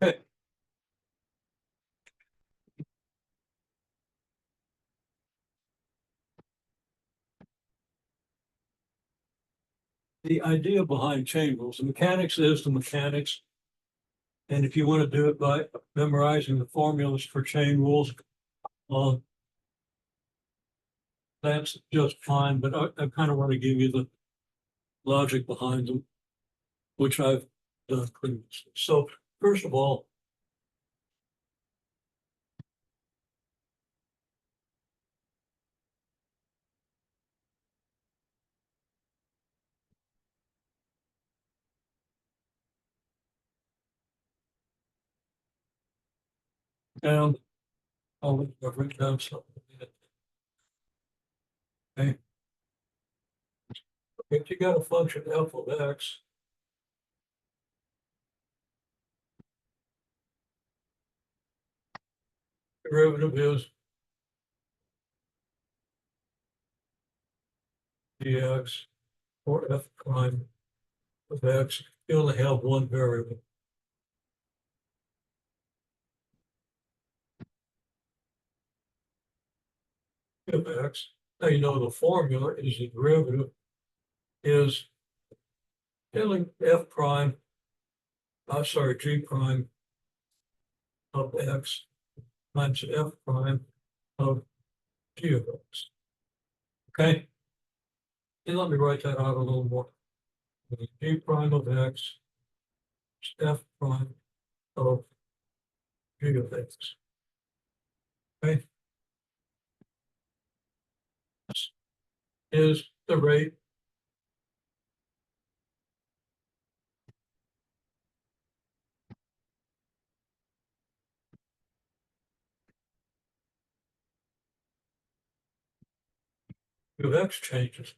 Okay. The idea behind chain rules, the mechanics is the mechanics. And if you want to do it by memorizing the formulas for chain rules, uh, that's just fine. But I kind of want to give you the logic behind them, which I've done previously. So first of all, down, I've written down something. Okay. If you got a function f of x, derivative is dx or f prime of x. You only have one variable of x. Now you know the formula is the derivative is filling f prime, sorry, g prime of x times f prime of g of x. Okay? And let me write that out a little more. G prime of x is f prime of g of x. Okay? This is the rate of x changes.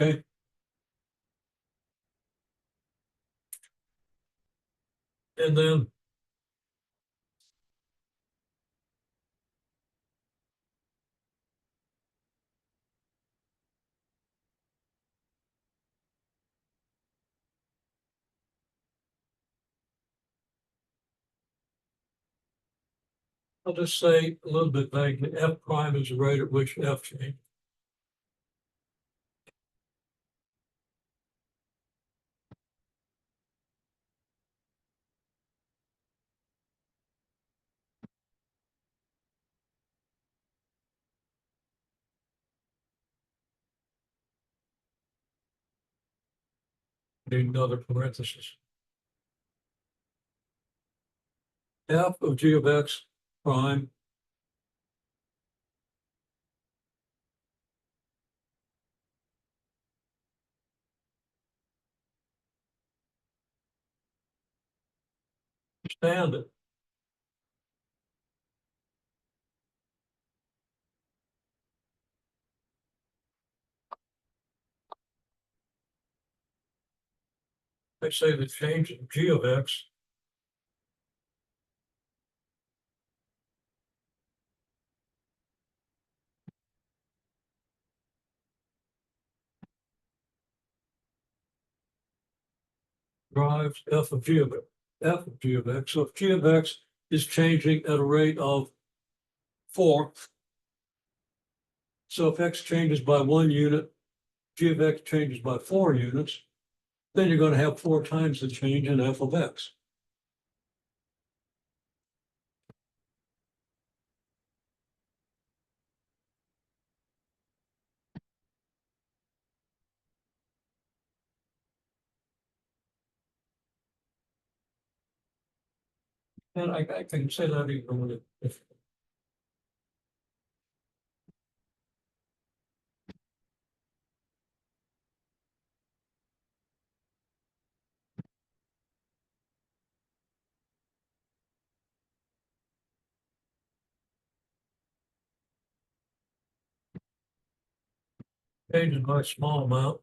Okay? And then I'll just say a little bit vaguely, f prime is the rate at which f changes. Need another parenthesis. F of g of x prime stand it. They say the change in g of x drives f of g of x. F of g of x. So if g of x is changing at a rate of 4, so if x changes by 1 unit, g of x changes by 4 units, then you're going to have 4 times the change in f of x. And I can say that even with if changes by a small amount,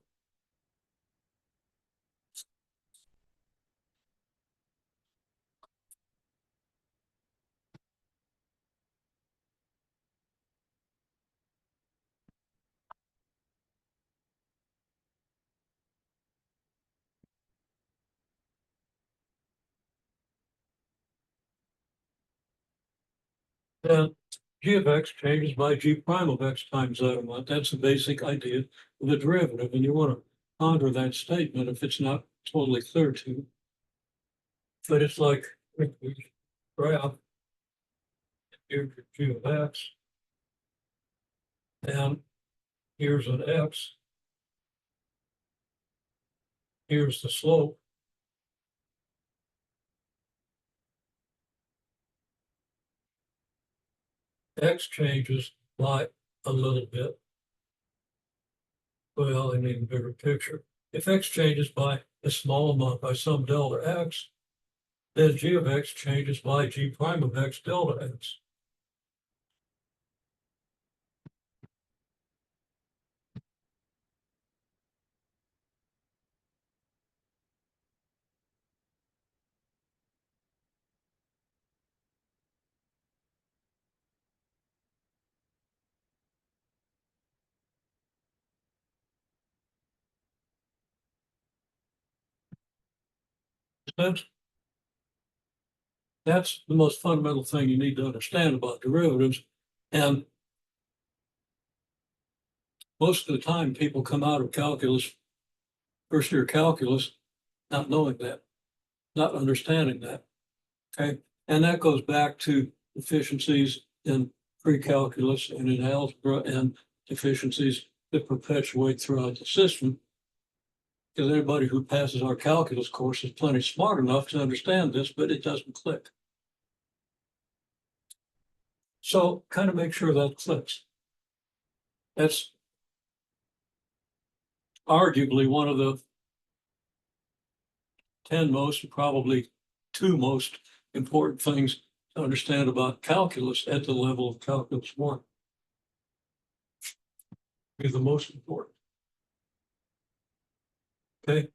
And g of x changes by g prime of x times that amount. That's the basic idea of the derivative. And you want to ponder that statement if it's not totally clear to you. But it's like if we graph here's your g of x, and here's an x, here's the slope. X changes by a little bit. Well, I need a bigger picture. If x changes by a small amount by some delta x, then g of x changes by g prime of x delta x. That's, that's the most fundamental thing you need to understand about derivatives. And most of the time, people come out of calculus, first year calculus, not knowing that, not understanding that. Okay. And that goes back to deficiencies in pre-calculus and in algebra and deficiencies that perpetuate throughout the system. Because anybody who passes our calculus course is plenty smart enough to understand this, but it doesn't click. So kind of make sure that clicks. That's arguably one of the 10 most, probably 2 most important things to understand about calculus at the level of calculus 1. Be the most important. Okay.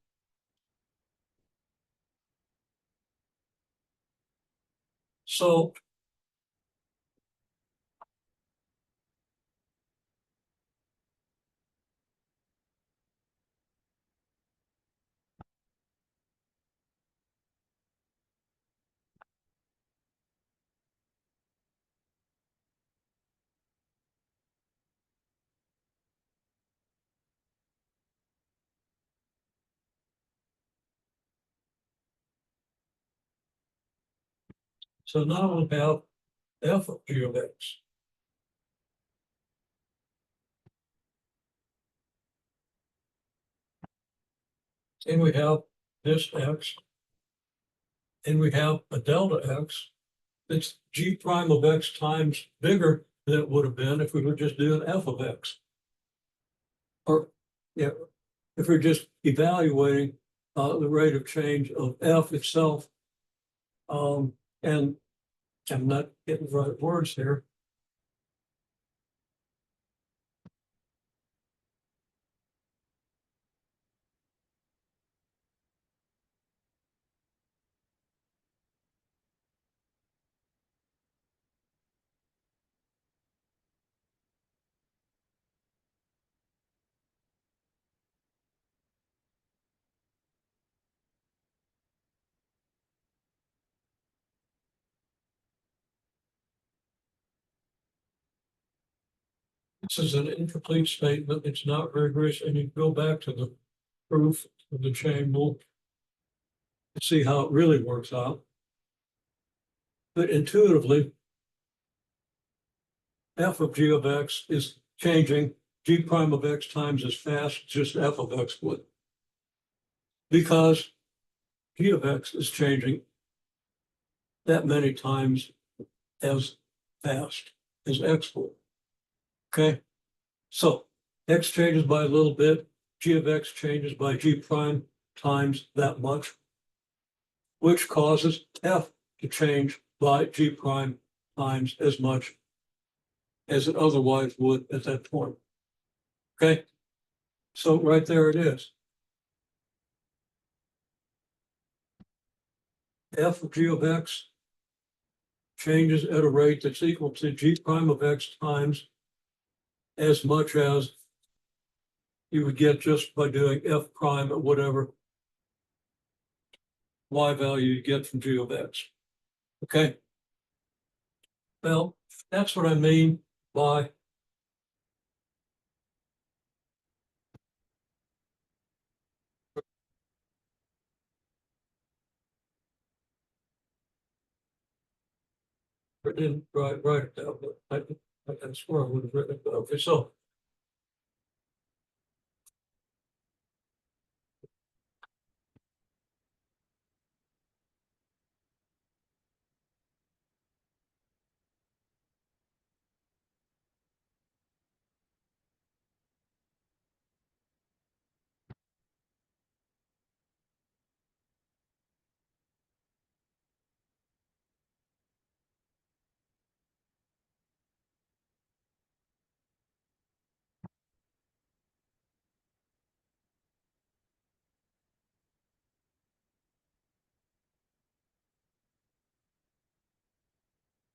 So now we have f of g of x. And we have this x, and we have a delta x that's g prime of x times bigger than it would have been if we were just doing f of x. Or, yeah, if we're just evaluating the rate of change of f itself. And I'm not getting the right words here. This is an incomplete statement. It's not rigorous, and you go back to the proof of the chain rule and see how it really works out. But intuitively, f of g of x is changing g prime of x times as fast as just f of x would. Because g of x is changing that many times as fast as x would. Okay, so x changes by a little bit, g of x changes by g prime times that much, which causes f to change by g prime times as much as it otherwise would at that point. Okay, so right there it is. F of g of x changes at a rate that's equal to g prime of x times as much as you would get just by doing f prime at whatever y value you get from g of x. Okay. Well, that's what I mean by I didn't write it down, but I swear I would have written it down. Okay, so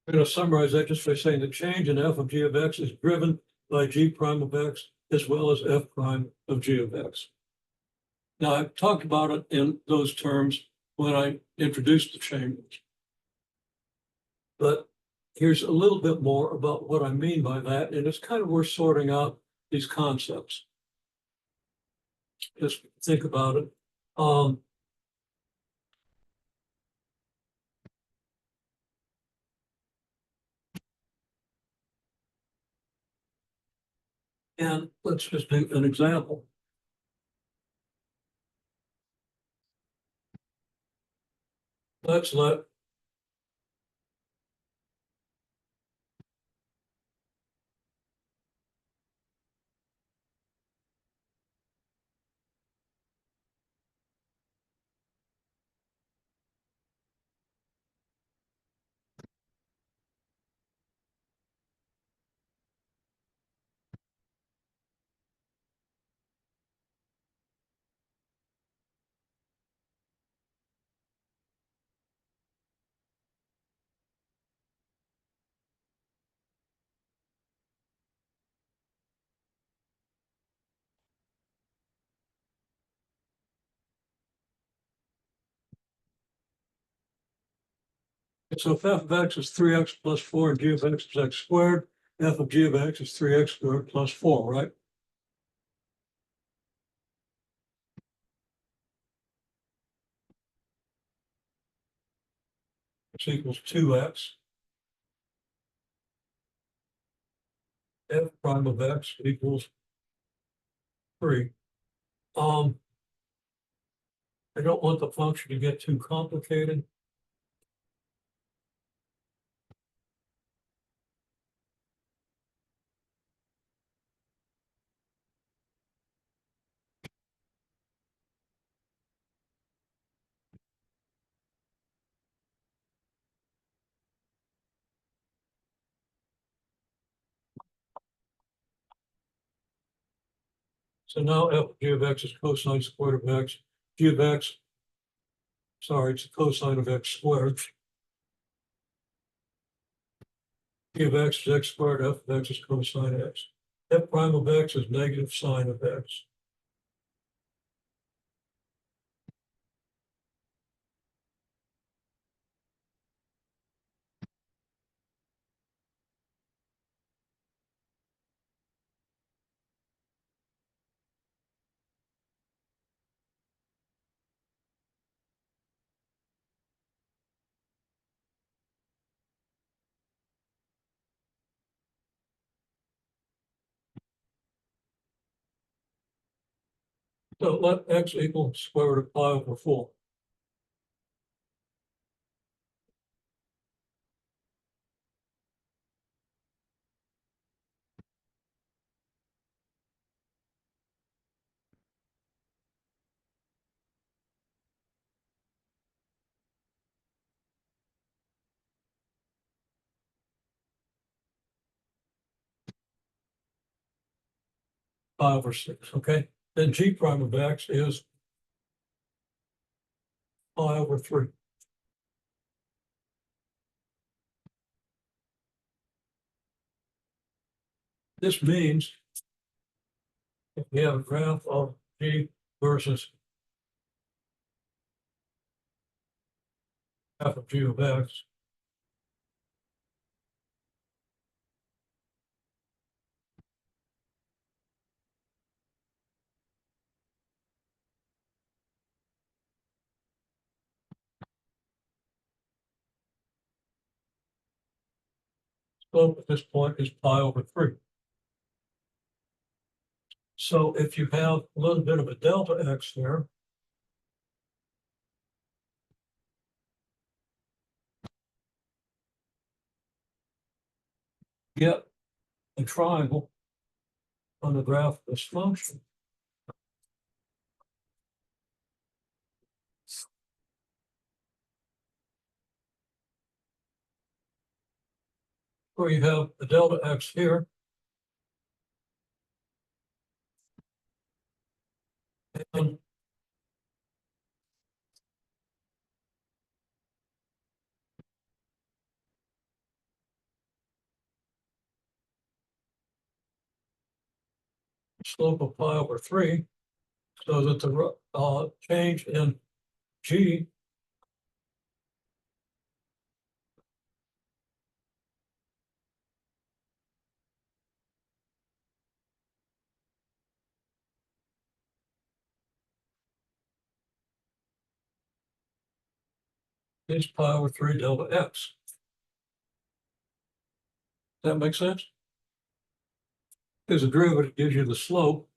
I'm going to summarize that just by saying the change in f of g of x is driven by g prime of x as well as f prime of g of x. Now, I've talked about it in those terms when I introduced the change. But here's a little bit more about what I mean by that, and it's kind of worth sorting out these concepts. Just think about it. And let's just do an example. Let's let so if f of x is 3x plus 4 and g of x is x squared, f of g of x is 3x squared plus 4, right? Which equals 2x. F prime of x equals 3. Um, I don't want the function to get too complicated. So now f of g of x is cosine squared of x. G of x, sorry, it's cosine of x squared. G of x is x squared, f of x is cosine x. F prime of x is negative sine of x. So let x equal square root of pi over 4. Pi over 6, okay? Then g prime of x is pi over 3. This means if we have a graph of g versus f of g of x, Slope at this point is pi over 3. So if you have a little bit of a delta x there, get a triangle on the graph of this function. Where you have the delta x here, and slope of pi over 3, so that the change in g is pi over 3 delta x. Does that make sense? Because the derivative gives you the slope.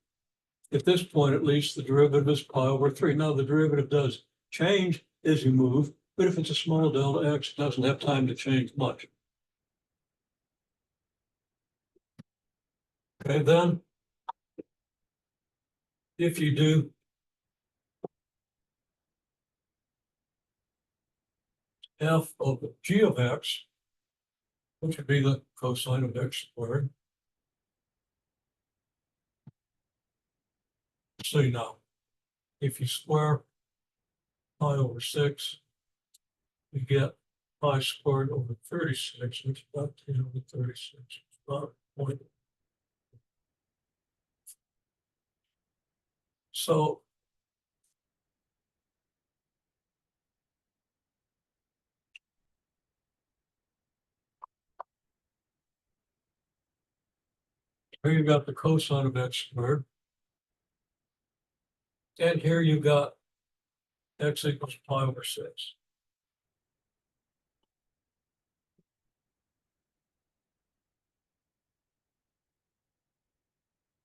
At this point, at least, the derivative is pi over 3. Now, the derivative does change as you move, but if it's a small delta x, it doesn't have time to change much. Okay, then if you do f of g of x, which would be the cosine of x squared, see now, if you square pi over 6, you get pi squared over 36, which is about 10 over 36. It's about a point. So here you got the cosine of x squared. And here you got x equals pi over 6.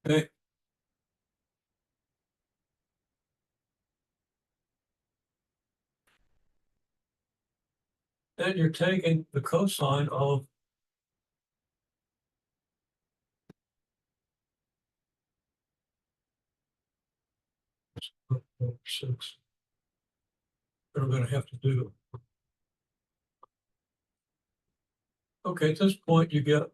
Okay. Then you're taking the cosine of over 6. We're going to have to do. Okay, at this point you get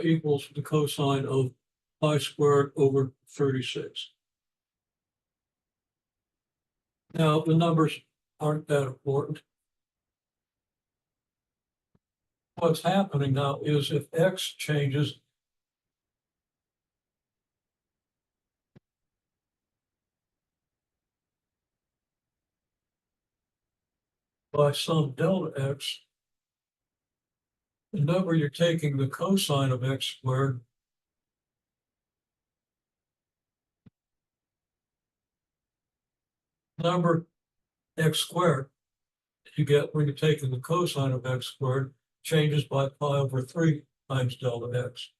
equals the cosine of pi squared over 36. Now, the numbers aren't that important. What's happening now is if x changes by some delta x, the number you're taking the cosine of x squared number x squared you get when you're taking the cosine of x squared changes by pi over 3 times delta x.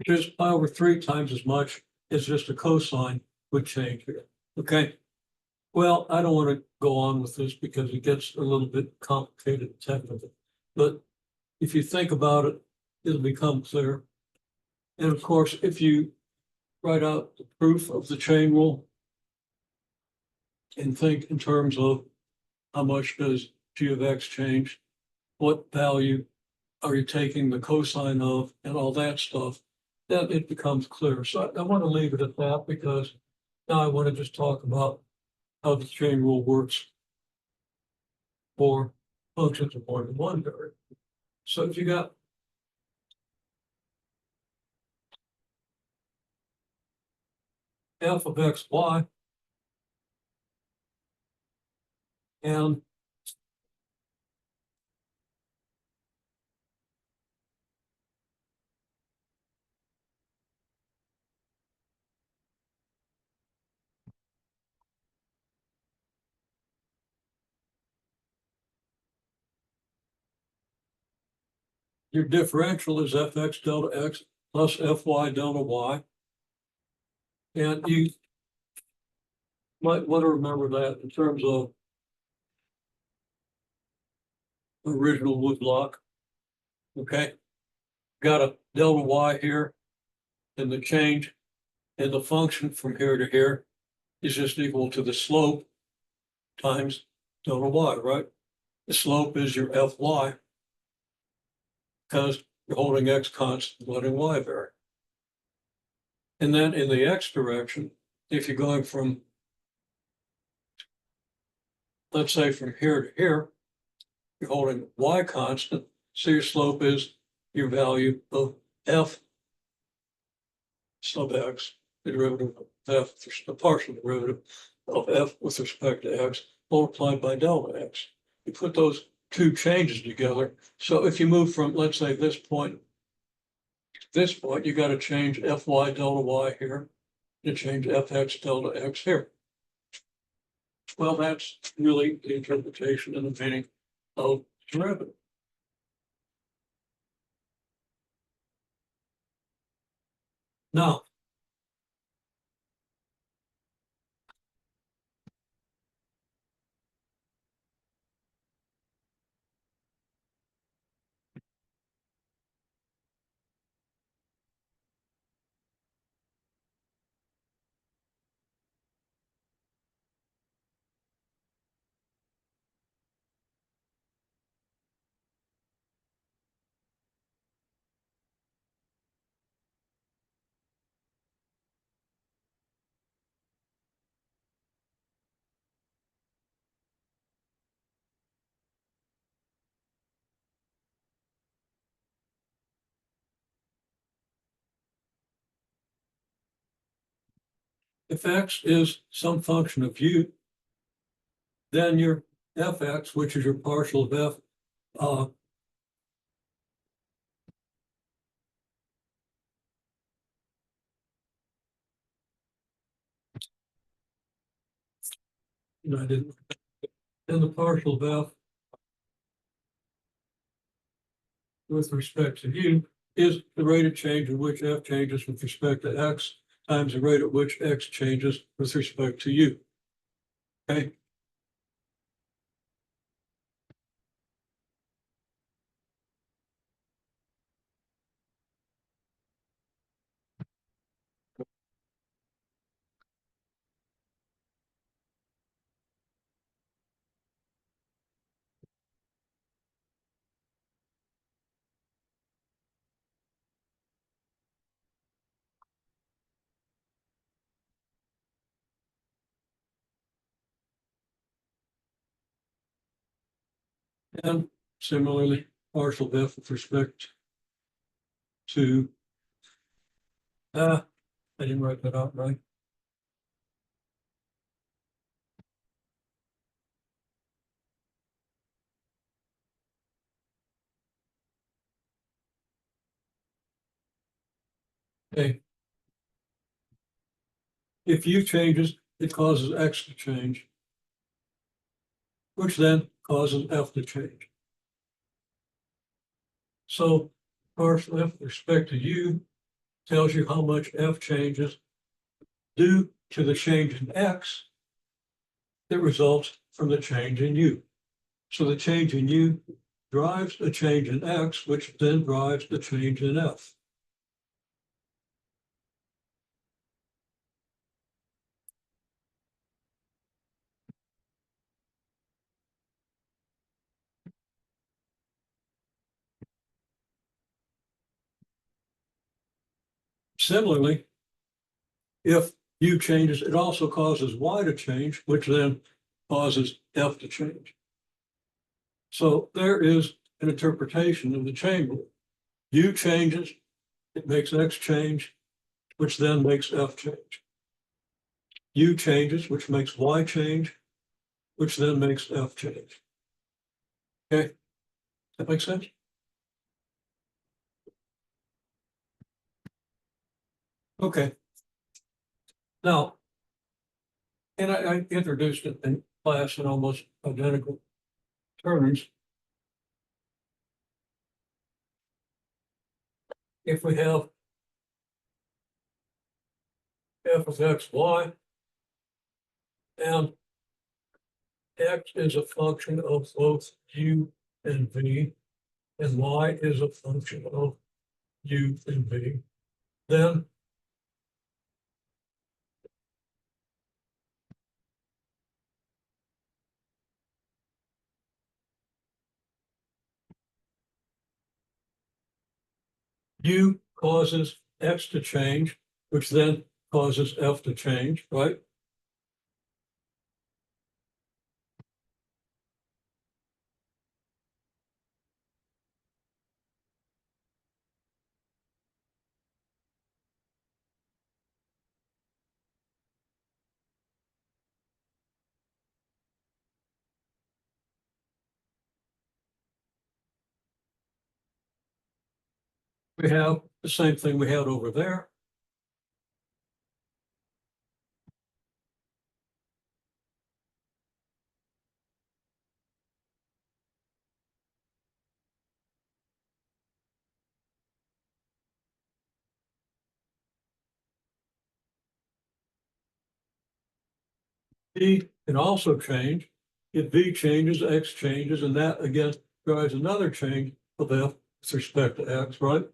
Just pi over 3 times as much as just a cosine would change here. Okay. Well, I don't want to go on with this because it gets a little bit complicated and technical. But if you think about it, it'll become clear. And of course, if you write out the proof of the chain rule and think in terms of how much does g of x change, what value are you taking the cosine of, and all that stuff, then it becomes clear. So I want to leave it at that because now I want to just talk about how the chain rule works for functions of more than one variable. So if you got f of x, y, and your differential is fx delta x plus fy delta y. And you might want to remember that in terms of original woodblock. Okay, got a delta y here, and the change in the function from here to here is just equal to the slope times delta y, right? The slope is your fy because you're holding x constant, letting y vary. And then in the x direction, if you're going from, let's say from here to here, you're holding y constant, so your slope is your value of f sub x, the derivative of f, the partial derivative of f with respect to x multiplied by delta x. You put those two changes together. So if you move from, let's say, this point to this point, you got to change fy delta y here, to change fx delta x here. Well, that's really the interpretation and the meaning of derivative. Now, if x is some function of u, then your fx, which is your partial of f, uh, I didn't, and the partial of f with respect to u is the rate of change in which f changes with respect to x times the rate at which x changes with respect to u. Okay. And similarly, partial of f with respect to, I didn't write that out right. Okay. If u changes, it causes x to change, which then causes f to change. So partial f with respect to u tells you how much f changes due to the change in x that results from the change in u. So the change in u drives a change in x, which then drives the change in f. Similarly, if U changes, it also causes Y to change, which then causes F to change. So there is an interpretation of the chain rule. U changes, it makes X change, which then makes F change. U changes, which makes Y change, which then makes F change. Okay, that makes sense? Okay. Now, and I introduced it in class in almost identical terms. If we have f of x, y, and x is a function of both u and v, and y is a function of u and v, then u causes x to change, which then causes f to change, right? We have the same thing we had over there. V can also change. If V changes, X changes, and that again drives another change of F with respect to X, right?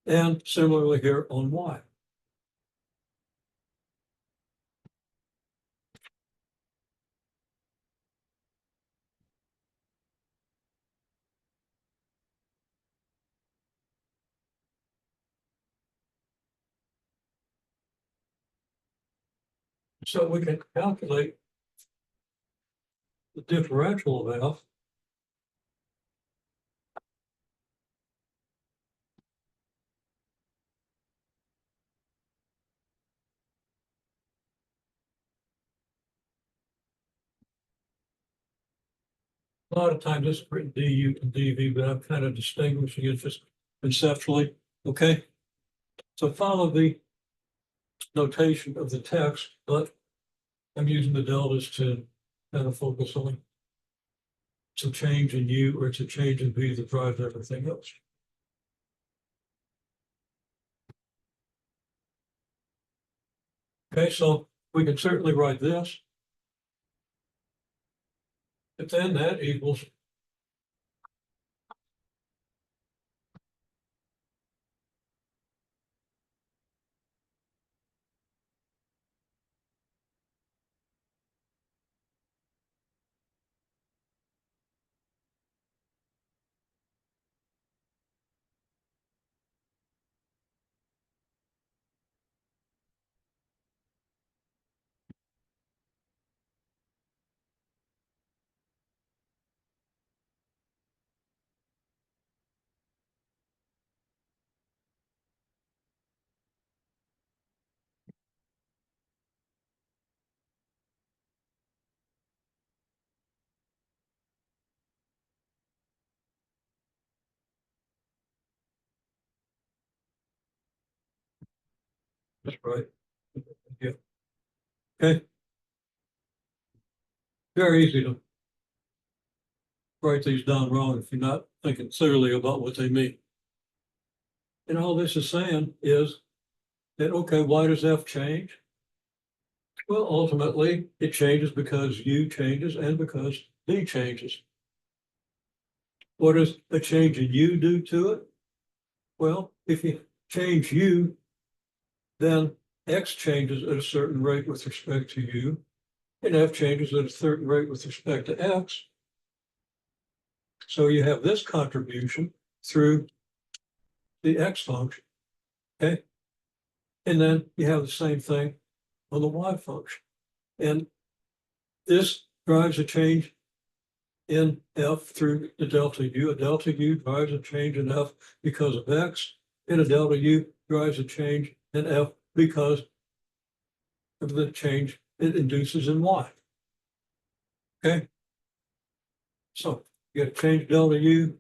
And similarly here on Y. So we can calculate the differential of F. A lot of times it's written du and dv, but I'm kind of distinguishing it just conceptually. Okay. So follow the notation of the text, but I'm using the deltas to kind of focus on it's a change in u or it's a change in v that drives everything else. Okay, so we can certainly write this. But then that equals that's right. Yeah. Okay. Very easy to write these down wrong if you're not thinking clearly about what they mean. And all this is saying is that, okay, why does F change? Well, ultimately, it changes because U changes and because V changes. What does a change in U do to it? Well, if you change U, then X changes at a certain rate with respect to U, and F changes at a certain rate with respect to X. So you have this contribution through the X function, okay? And then you have the same thing on the y function. And this drives a change in f through the delta u. A delta u drives a change in f because of x, and a delta u drives a change in f because of the change it induces in y. Okay? So you got to change delta u,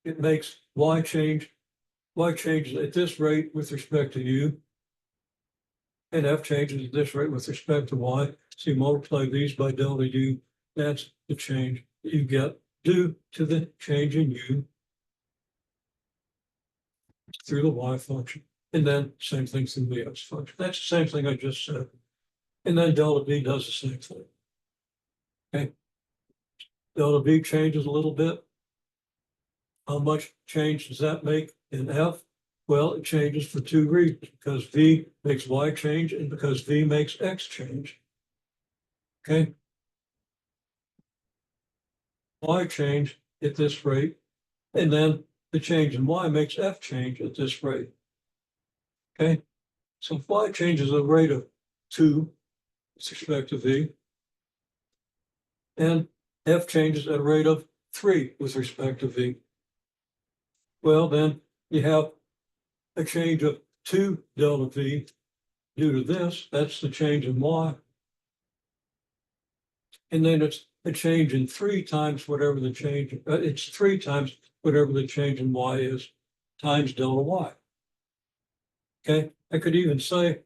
it makes y change. Y changes at this rate with respect to u, and f changes at this rate with respect to y. So you multiply these by delta u, that's the change that you get due to the change in u through the y function. And then same thing through the x function. That's the same thing I just said. And then delta v does the same thing. Okay. Delta v changes a little bit. How much change does that make in f? Well, it changes for two reasons, because v makes y change and because v makes x change. Okay. Y change at this rate, and then the change in y makes f change at this rate. Okay. So if y changes at a rate of 2 with respect to v, and f changes at a rate of 3 with respect to v, well, then you have a change of 2 delta v due to this. That's the change in y. And then it's a change in 3 times whatever the change, it's 3 times whatever the change in y is, times delta y. Okay, I could even say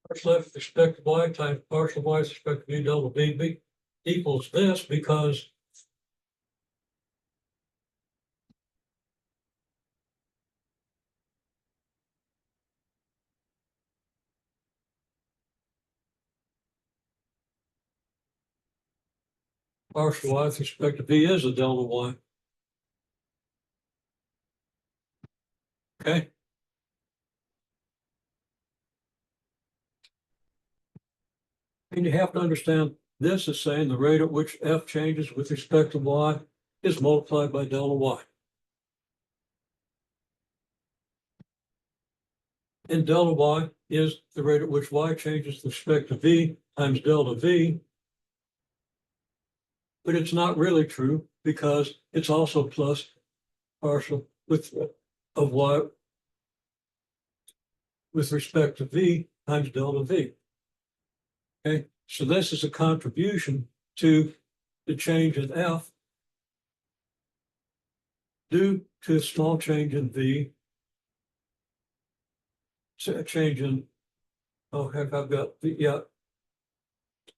partial f with respect to y times partial y with respect to v delta v equals this, because partial y with respect to v is a delta y. Okay. And you have to understand this is saying the rate at which f changes with respect to y is multiplied by delta y. And delta y is the rate at which y changes with respect to v times delta v. But it's not really true, because it's also plus partial with of y with respect to v times delta v. Okay, so this is a contribution to the change in f due to a small change in v, a change in, oh heck, I've got the, yeah,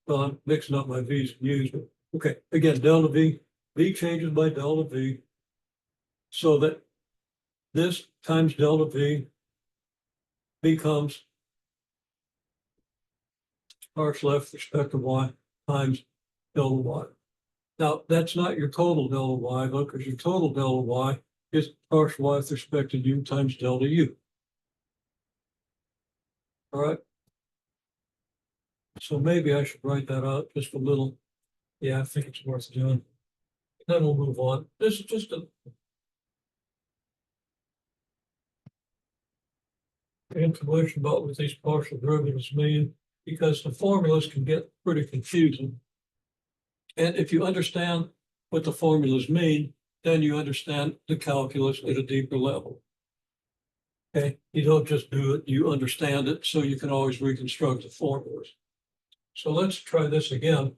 well, I'm mixing up my v's and u's, but okay, again, delta v changes by delta v, so that this times delta v becomes partial f with respect to y times delta y. Now, that's not your total delta y, though, because your total delta y is partial y with respect to u times delta u. All right. So maybe I should write that out just a little. Yeah, I think it's worth doing. Then we'll move on. This is just an information about what these partial derivatives mean, because the formulas can get pretty confusing. And if you understand what the formulas mean, then you understand the calculus at a deeper level. Okay, you don't just do it, you understand it, so you can always reconstruct the formulas. So let's try this again.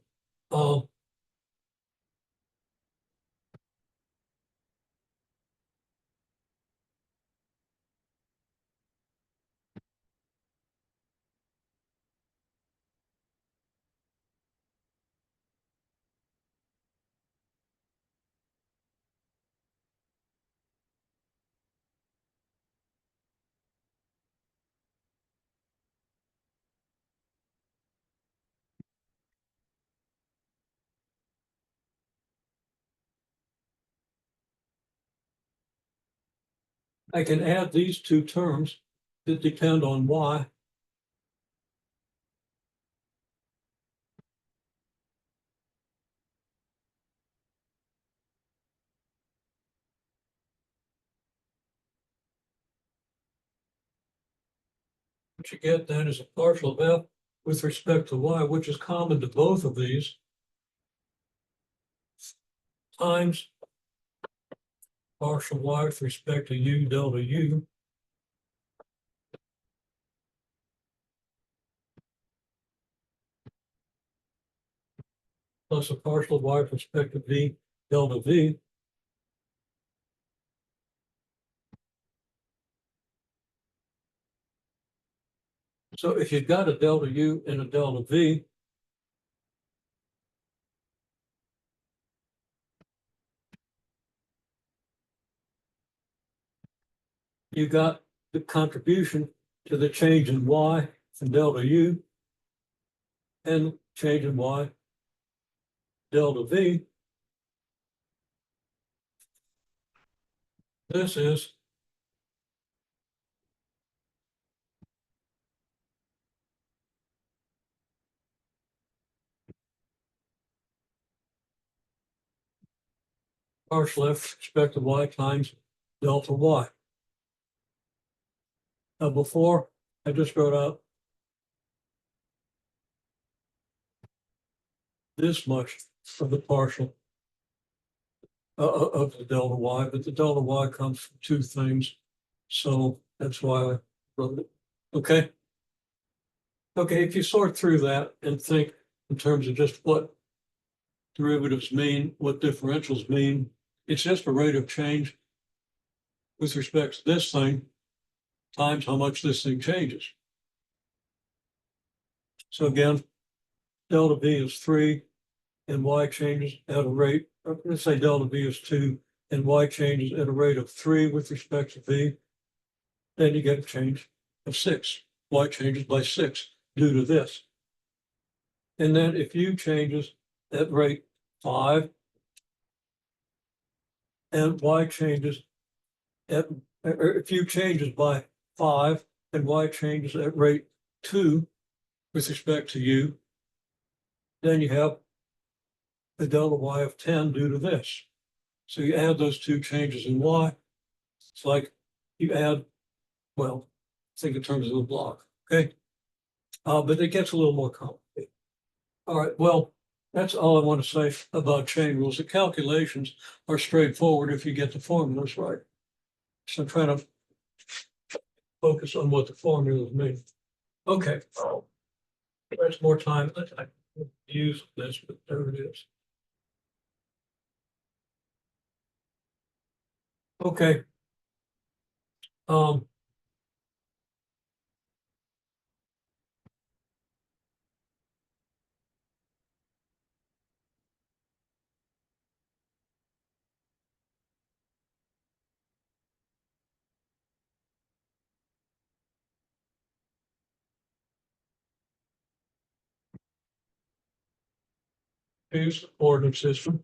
I can add these two terms that depend on y. What you get then is a partial of f with respect to y, which is common to both of these, times partial y with respect to u delta u, plus a partial y with respect to v delta v. So if you've got a delta u and a delta v, you got the contribution to the change in y from delta u and change in y delta v. This is partial f with respect to y times delta y. Now before, I just wrote out this much of the partial of the delta y, but the delta y comes from two things. So that's why I wrote it. Okay. Okay, if you sort through that and think in terms of just what derivatives mean, what differentials mean, it's just a rate of change with respect to this thing times how much this thing changes. So again, delta v is 3 and y changes at a rate, let's say delta v is 2 and y changes at a rate of 3 with respect to v, then you get a change of 6. Y changes by 6 due to this. And then if u changes at rate 5 and y changes at, or if u changes by 5 and y changes at rate 2 with respect to u, then you have the delta y of 10 due to this. So you add those two changes in y. It's like you add, well, think in terms of a block, okay? But it gets a little more complicated. All right, well, that's all I want to say about chain rules. The calculations are straightforward if you get the formulas right. So I'm trying to focus on what the formulas mean. Okay, there's more time. I use this, but there it is. Okay. Um, use the coordinate system.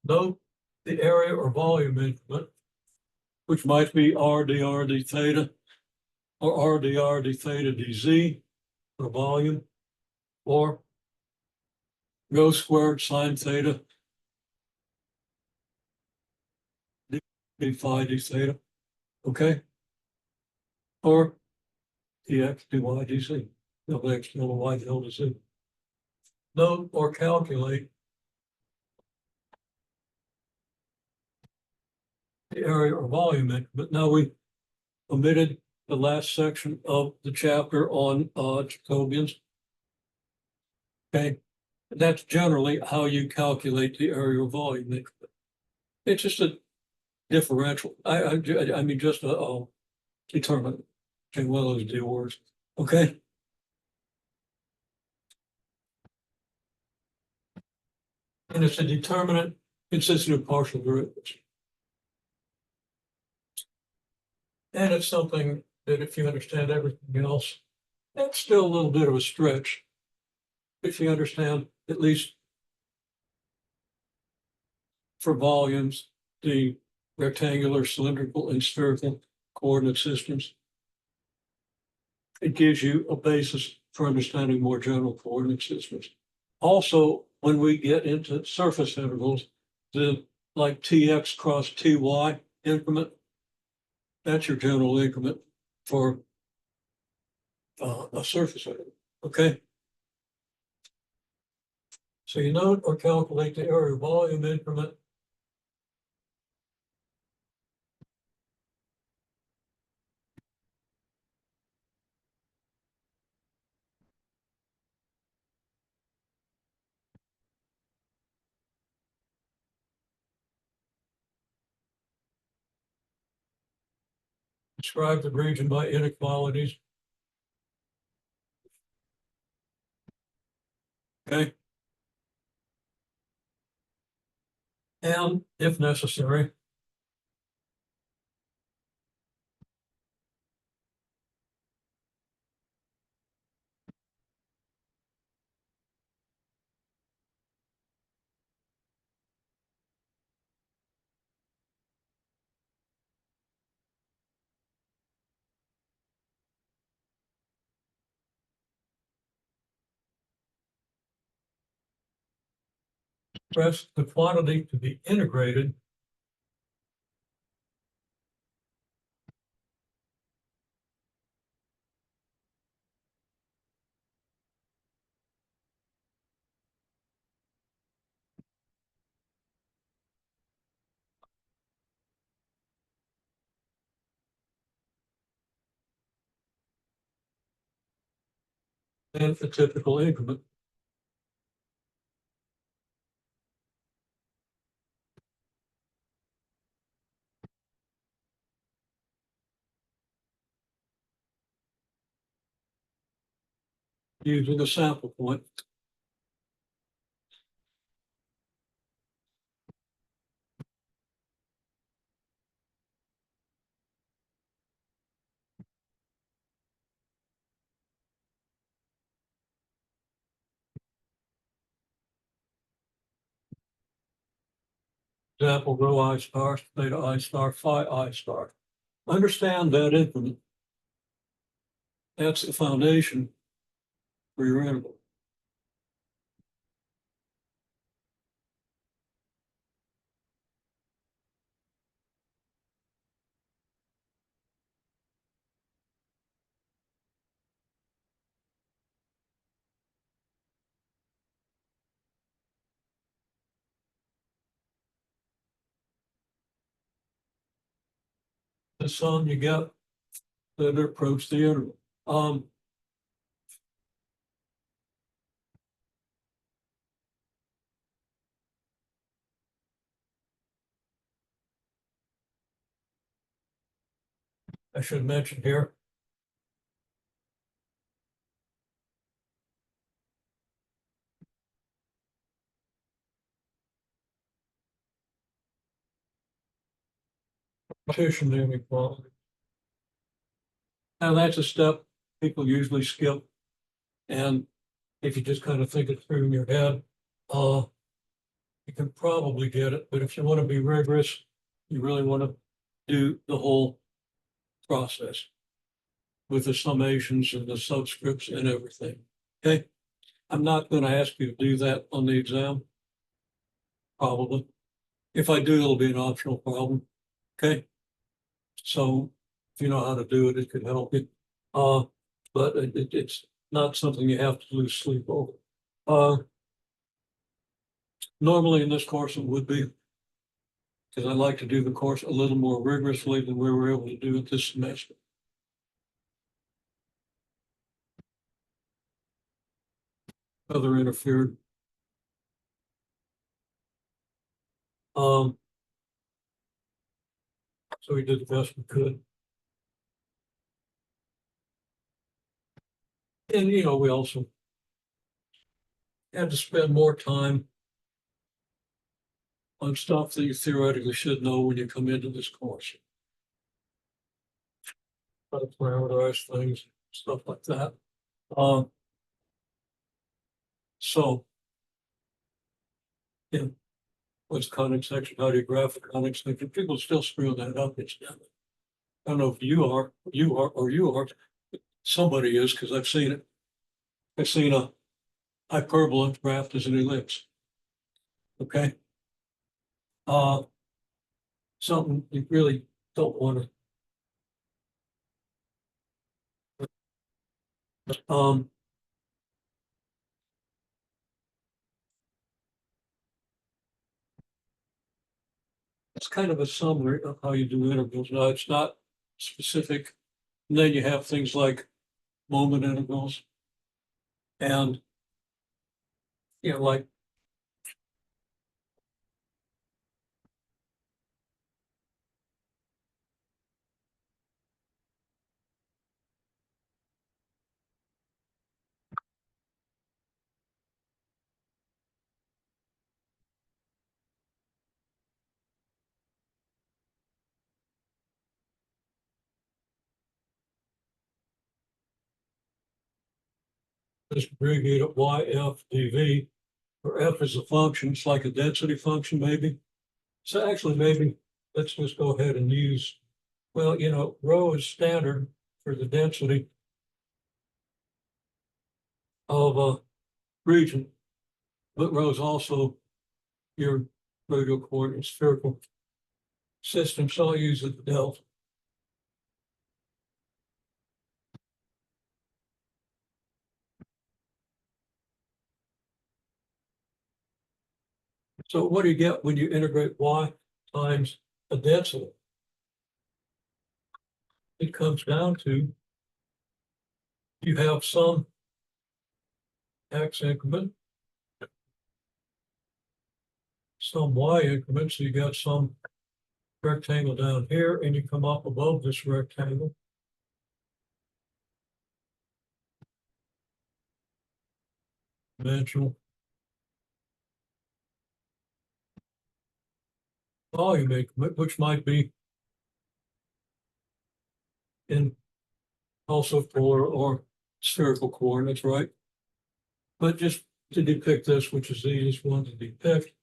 Note the area or volume increment, which might be r dr d theta or r dr d theta dz for volume, or rho squared sine theta d phi d theta, okay? Or dx dy dz, delta x delta y delta z. Note or calculate the area or volume increment. Now we omitted the last section of the chapter on Jacobians. Okay, that's generally how you calculate the area or volume increment. It's just a differential. I mean, just a determinant. Okay, one of those two words. Okay. And it's a determinant consisting of partial derivatives. And it's something that if you understand everything else, that's still a little bit of a stretch. If you understand, at least for volumes, the rectangular, cylindrical, and spherical coordinate systems, it gives you a basis for understanding more general coordinate systems. Also, when we get into surface intervals, the like Tx cross Ty increment, that's your general increment for a surface interval, okay? So you note or calculate the area volume increment. Describe the region by inequalities. Okay. And if necessary, express the quantity to be integrated in a typical increment. Using a sample point. Example, rho I star, theta I star, phi I star. Understand that increment. That's the foundation for your interval. The sum you get that approach the interval. I should mention here, partition inequality. Now that's a step people usually skip. And if you just kind of think it through in your head, you can probably get it. But if you want to be rigorous, you really want to do the whole process with the summations and the subscripts and everything. Okay. I'm not going to ask you to do that on the exam. Probably. If I do, it'll be an optional problem. Okay. So if you know how to do it, it could help you. But it's not something you have to lose sleep over. Normally in this course it would be, because I like to do the course a little more rigorously than we were able to do it this semester. Other interfered. So we did the best we could. And, you know, we also had to spend more time on stuff that you theoretically should know when you come into this course. How to parameterize things, stuff like that. So, yeah, what's conic section? How do you graph a conic section? People still screw that up. I don't know if you are, or you are. Somebody is, because I've seen it. I've seen a hyperbola graphed as an ellipse. Okay. Uh, Something you really don't want to. It's kind of a summary of how you do intervals. Now, it's not specific. And then you have things like moment intervals and, like this abbreviated YFDV, where F is a function. It's like a density function, maybe. So actually, maybe let's just go ahead and use, well, rho is standard for the density of a region, but rho is also your radial coordinate spherical system. So I'll use the delta. So what do you get when you integrate y times a density? It comes down to you have some x increment, some y increment, so you got some rectangle down here, and you come up above this rectangle. Dimensional volume increment, which might be in also polar or spherical coordinates, right? But just to depict this, which is the easiest one to depict,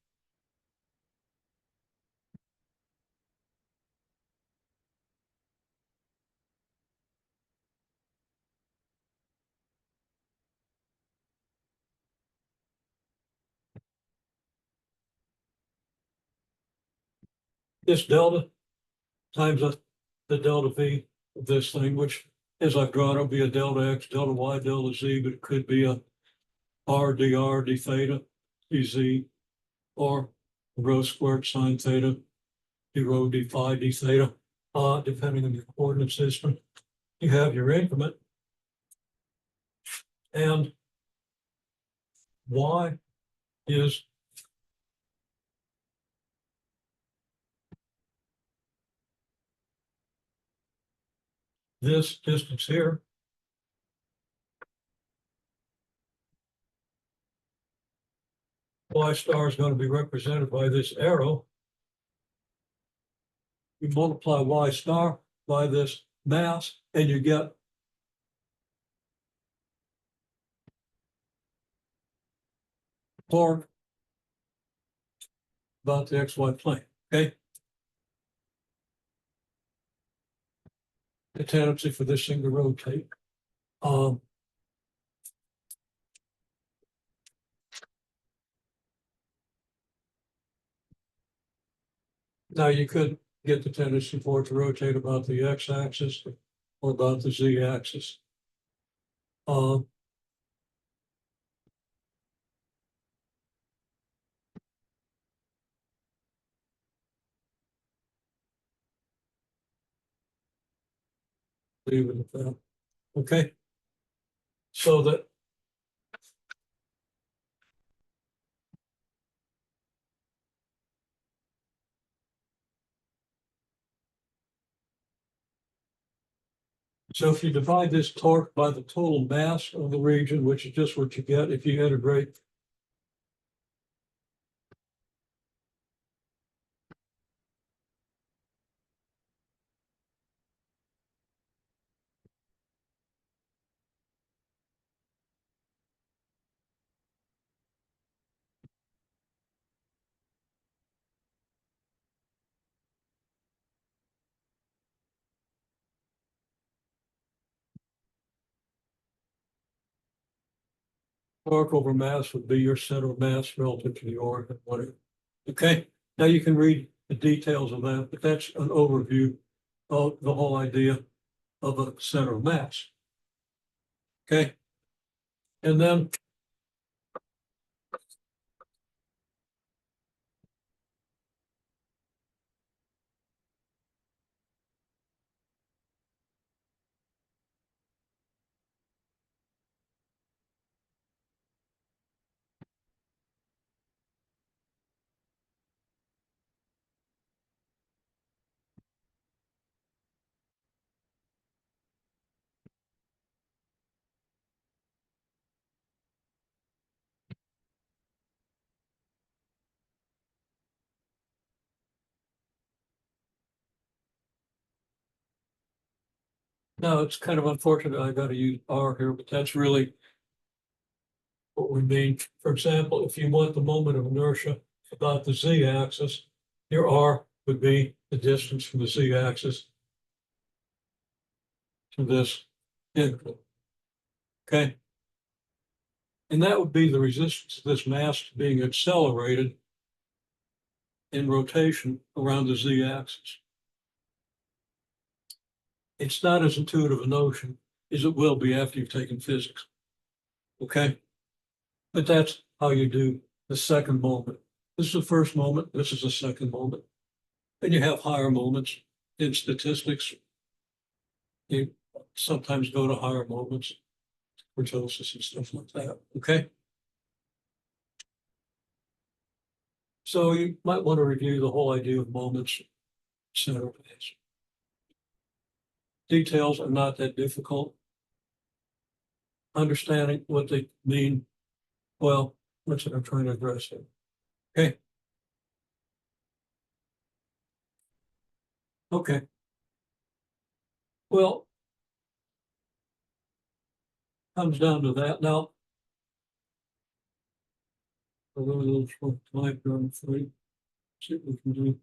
this delta times the delta V of this thing, which as I've drawn, it'll be a delta X, delta Y, delta Z, but it could be a R, dr, d theta, dz, or rho squared sine theta, d rho, d phi, d theta, depending on your coordinate system. You have your increment, and y is this distance here. Y star is going to be represented by this arrow. You multiply y star by this mass, and you get torque about the xy plane. Okay. The tendency for this thing to rotate. Now you could get the tendency for it to rotate about the x-axis or about the z-axis. Leave it at that. Okay. So that so if you divide this torque by the total mass of the region, which is just what you get if you integrate arc over mass would be your center of mass relative to the arc and whatever. Okay, now you can read the details of that, but that's an overview of the whole idea of a center of mass. Okay, and then now it's kind of unfortunate I got to use R here, but that's really what we mean. For example, if you want the moment of inertia about the z-axis, your R would be the distance from the z-axis to this input. Okay. And that would be the resistance of this mass being accelerated in rotation around the z-axis. It's not as intuitive a notion as it will be after you've taken physics. Okay. But that's how you do the second moment. This is the first moment. This is the second moment. And you have higher moments in statistics. You sometimes go to higher moments, kurtosis and stuff like that. Okay. So you might want to review the whole idea of moments, center phase. Details are not that difficult. Understanding what they mean, well, that's what I'm trying to address here. Okay. Okay. Well, comes down to that. Now, a little short time going through. See what we can do.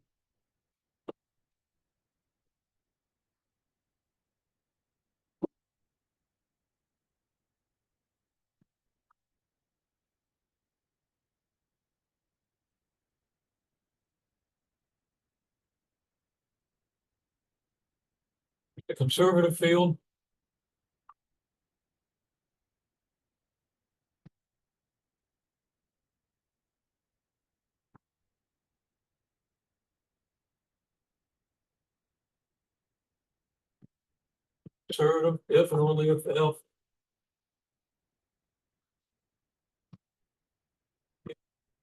The conservative field, conservative, if and only if F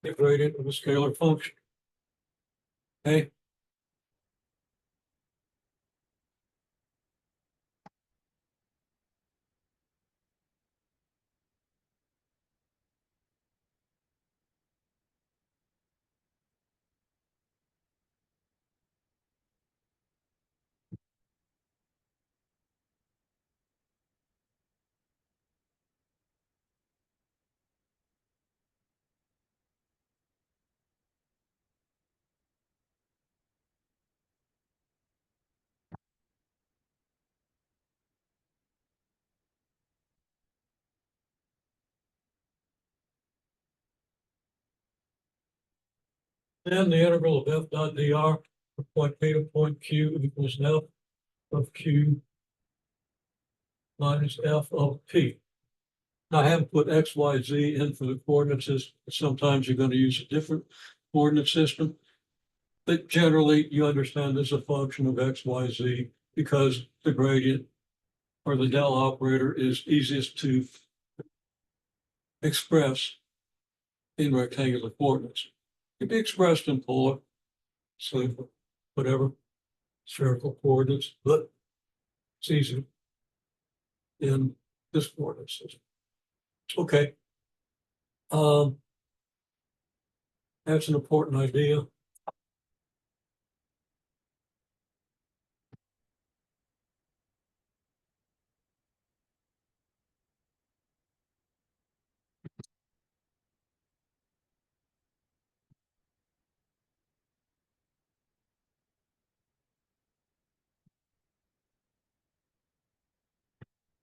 the gradient of a scalar function. Okay. And the integral of F dot dr from point P to point Q equals F of Q minus F of P. Now, I haven't put X, Y, Z in for the coordinate system. Sometimes you're going to use a different coordinate system. But generally, you understand this is a function of X, Y, Z because the gradient or the del operator is easiest to express in rectangular coordinates. It can be expressed in polar, so whatever, spherical coordinates, but it's easy in this coordinate system. Okay. That's an important idea.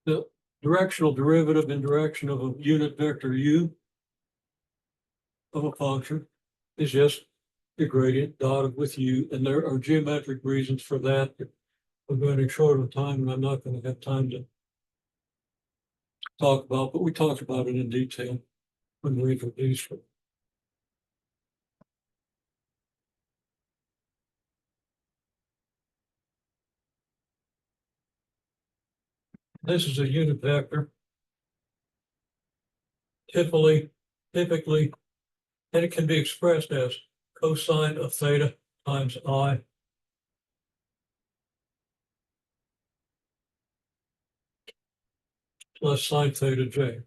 The directional derivative in direction of a unit vector u of a function is just the gradient dotted with u, and there are geometric reasons for that. We're running short of time, and I'm not going to have time to talk about, but we talked about it in detail when we introduced it. This is a unit vector, typically, and it can be expressed as cosine of theta times I plus sine theta j.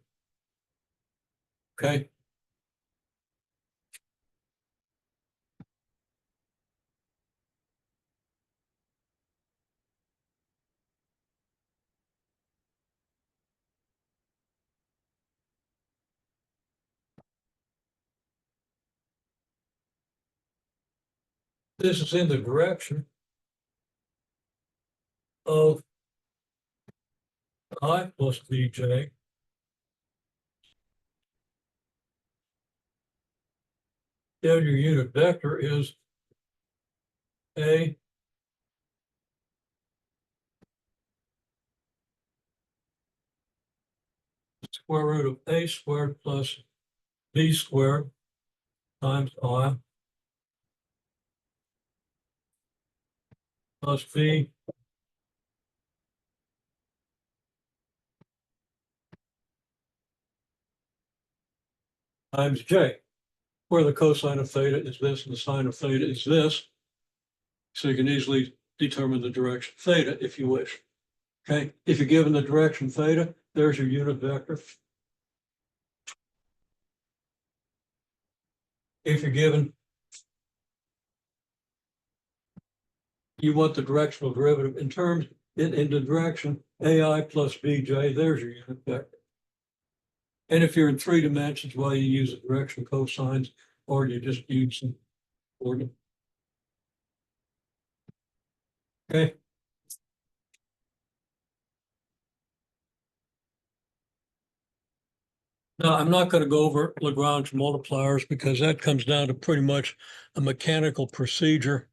Okay. This is in the direction of I plus bj. Then your unit vector is a square root of a squared plus b squared times I plus b times j, where the cosine of theta is this and the sine of theta is this. So you can easily determine the direction theta if you wish. Okay, if you're given the direction theta, there's your unit vector. If you're given, you want the directional derivative in terms in the direction AI plus BJ, there's your unit vector. And if you're in three dimensions, well, you use the direction cosines, or you just use some coordinate. Okay. Now, I'm not going to go over Lagrange multipliers because that comes down to pretty much a mechanical procedure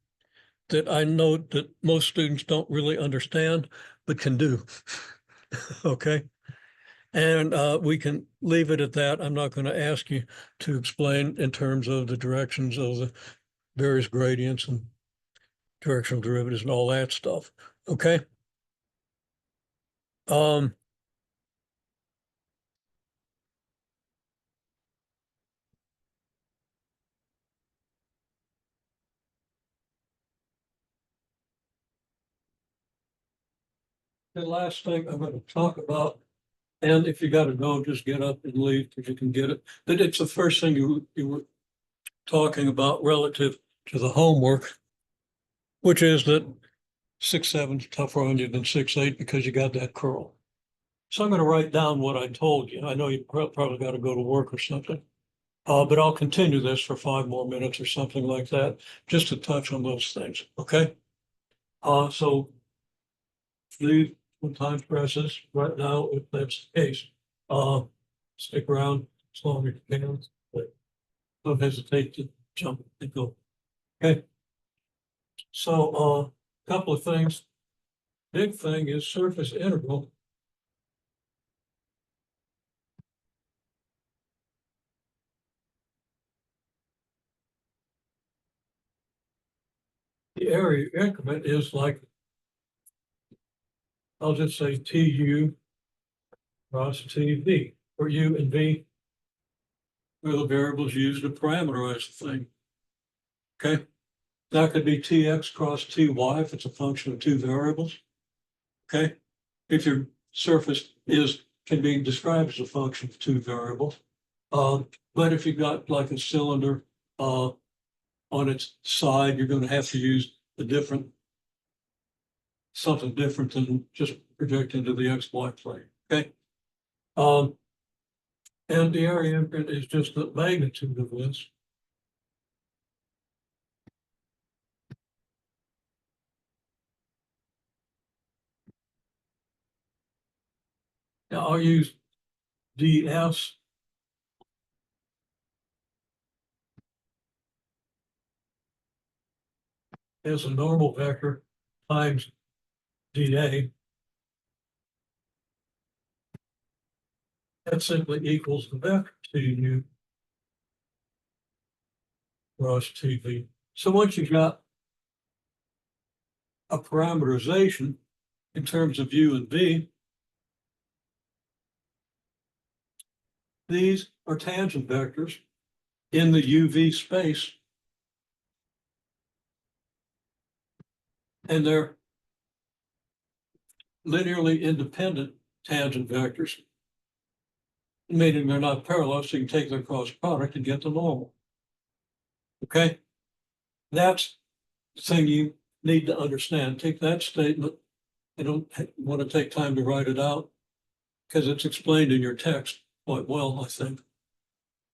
that I know that most students don't really understand, but can do. Okay. And we can leave it at that. I'm not going to ask you to explain in terms of the directions of the various gradients and directional derivatives and all that stuff. Okay. Um, the last thing I'm going to talk about, and if you got to go, just get up and leave because you can get it. But it's the first thing you were talking about relative to the homework, which is that 6-7 is tougher on you than 6-8 because you got that curl. So I'm going to write down what I told you. I know you probably got to go to work or something, but I'll continue this for 5 more minutes or something like that, just to touch on those things. Okay. So leave when time presses right now, if that's the case. Uh, Stick around as long as you can, but don't hesitate to jump and go. Okay. So a couple of things. Big thing is surface integral. The area increment is like, I'll just say TU cross TV, where U and V are the variables used to parameterize the thing. Okay. That could be TX cross TY if it's a function of two variables. Okay. If your surface can be described as a function of two variables. But if you've got like a cylinder on its side, you're going to have to use something different than just project into the XY plane. Okay. Um, and the area imprint is just the magnitude of this. Now I'll use ds as a normal vector times dA. That simply equals the vector TU cross TV. So once you've got a parameterization in terms of U and V, these are tangent vectors in the UV space, and they're linearly independent tangent vectors, meaning they're not parallel, so you can take their cross product and get the normal. Okay? That's the thing you need to understand. Take that statement. I don't want to take time to write it out because it's explained in your text quite well, I think.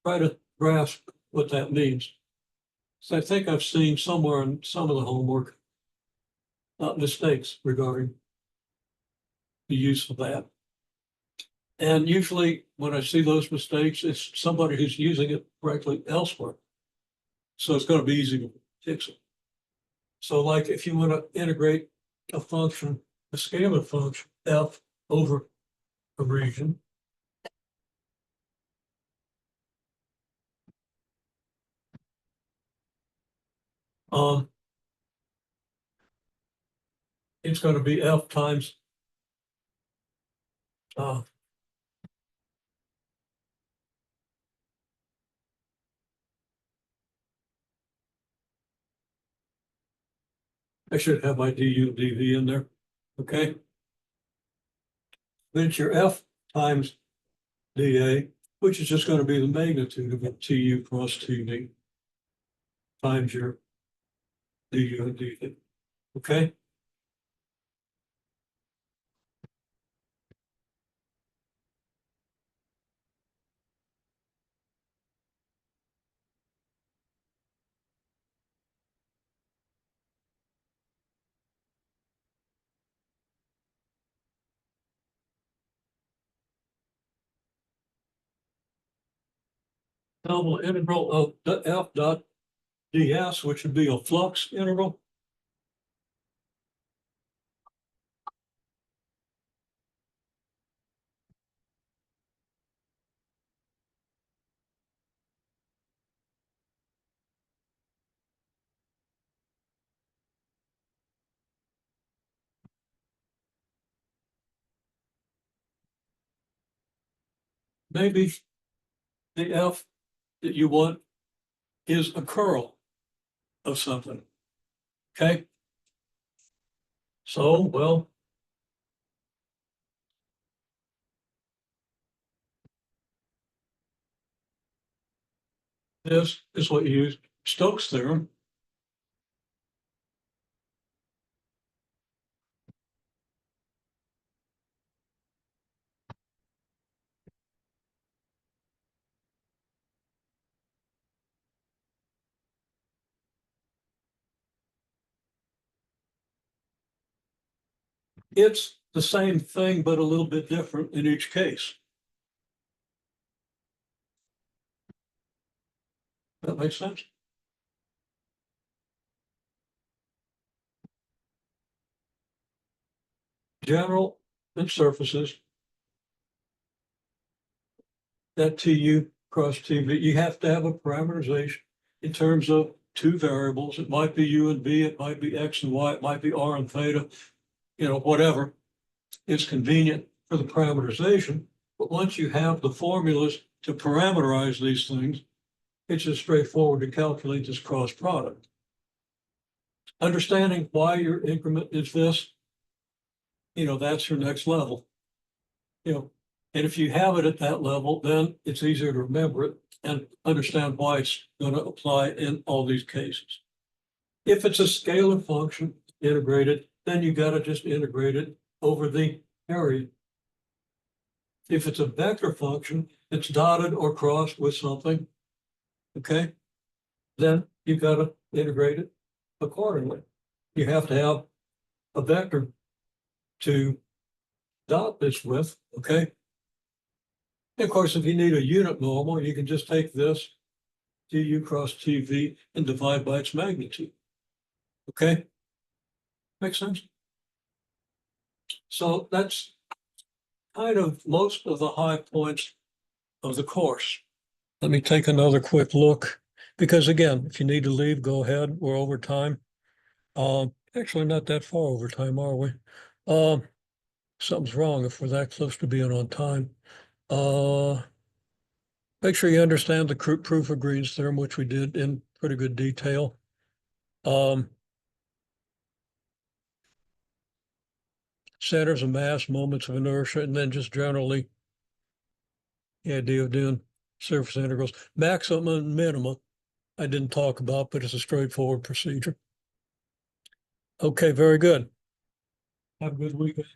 Try to grasp what that means. So I think I've seen somewhere in some of the homework mistakes regarding the use of that. And usually when I see those mistakes, it's somebody who's using it correctly elsewhere. So it's going to be easy to fix it. So like if you want to integrate a function, a scalar function, f over a region, it's going to be f times I should have my du dv in there. Okay. Then it's your f times dA, which is just going to be the magnitude of it, tu cross tv times your du and dv. Okay. Now the integral of the f dot ds, which would be a flux integral. Maybe the f that you want is a curl of something. Okay. So, well, this is what you use Stokes' theorem. It's the same thing, but a little bit different in each case. That makes sense? General and surfaces, that TU cross TV, you have to have a parameterization in terms of two variables. It might be U and V, it might be X and Y, it might be R and theta, whatever. It's convenient for the parameterization, but once you have the formulas to parameterize these things, it's just straightforward to calculate this cross product. Understanding why your increment is this, that's your next level. And if you have it at that level, then it's easier to remember it and understand why it's going to apply in all these cases. If it's a scalar function integrated, then you got to just integrate it over the area. If it's a vector function, it's dotted or crossed with something, okay, then you got to integrate it accordingly. You have to have a vector to dot this with, okay? And of course, if you need a unit normal, you can just take this du cross TV and divide by its magnitude. Okay? Makes sense? So that's kind of most of the high points of the course. Let me take another quick look, because again, if you need to leave, go ahead. We're over time. Actually not that far over time, are we? Something's wrong if we're that close to being on time. Make sure you understand the proof of Green's theorem, which we did in pretty good detail. Centers of mass, moments of inertia, and then just generally the idea of doing surface integrals. Maximum and minimum, I didn't talk about, but it's a straightforward procedure. Okay, very good. Have a good weekend.